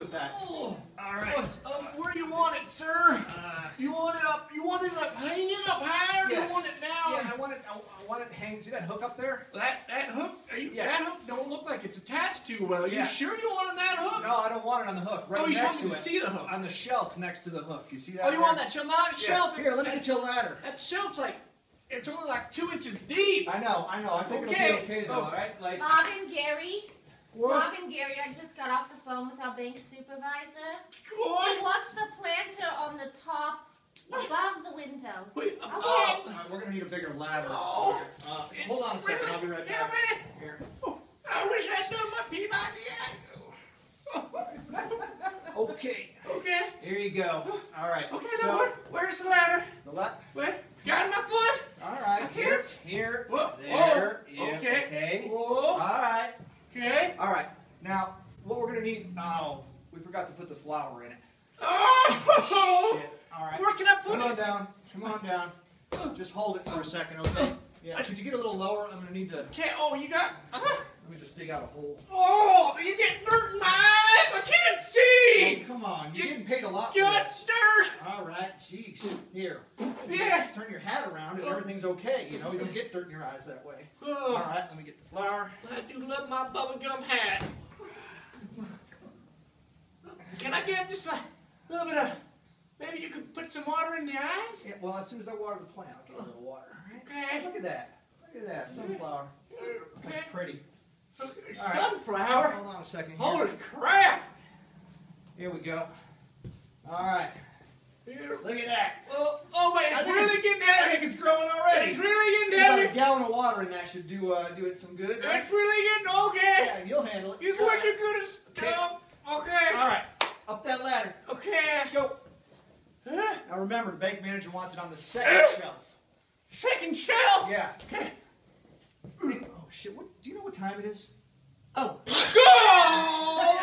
Oh, all right. Where do you want it, sir? You want it up? You want it up hanging up high, or Yeah. you want it down? Yeah, I want it hanging. See that hook up there? That hook? Yeah. That hook don't look like it's attached too well. Yeah. You sure you want that hook? No, I don't want it on the hook. Right Oh, you next want me to to it. see the hook? On the shelf next to the hook. You see that? Oh, you there? want that shelf? Not Yeah. shelf. Here, let me get you a ladder. That shelf's like, it's only like 2 inches deep. I know. I think Okay. it'll be okay though. Oh. All right, like. Bob and Gary. What? Bob and Gary, I just got off the phone with our bank supervisor. He What? wants the planter on the top above the windows. Wait, Okay. We're gonna need a bigger ladder. Oh. Hold on a second. Really? I'll be right Yeah, back. man. Here. Oh, I wish I'd done my P90. Okay. Okay. Here you go. All right. Okay, So, now where's the ladder? the la- Where? Got my foot? All right. I Here. can't. Here. Whoa, There. whoa, Yeah, okay. Okay. Whoa. All right. Okay. All right. Now, what we're gonna need? Oh, we forgot to put the flour in it. Oh! Shit. All right. Where can I put Come on it? down. Come on down. Just hold it for a second, okay? Yeah. Could you get a little lower? I'm gonna need to. Okay. Oh, you got. Let me just dig out a hole. Oh, you get dirt in my eyes. I can't Oh, see. come on. You're You getting paid a lot for Got this. dirt. All right. Jeez. Here. Yeah. Turn your hat around and everything's okay. You know, you don't get dirt in your eyes that way. All Oh, right. Let me get the flour. I do love my bubblegum hat. Can I get just a little bit of? Maybe you could put some water in the eyes. Yeah, well, as soon as I water the plant, I'll get a little water. All right? Okay. Look at that. Look at that. Sunflower. That's Okay. pretty. All right. Sunflower. Hold on a second here. Holy crap! Here we go. All right. Here. Look at that. Oh wait, I it's think really getting I heavy. think it's growing already. It's really getting About a heavy. gallon of water in that should do it some good, right? It's really getting okay. Yeah, you'll handle it. You're going to good as Okay. Okay. All right. Up that ladder. Okay. Let's go. Huh? Now remember, the bank manager wants it on the second shelf. Second shelf. Yeah. Okay. Hey, oh shit! Do you know what time it is? Oh. Go!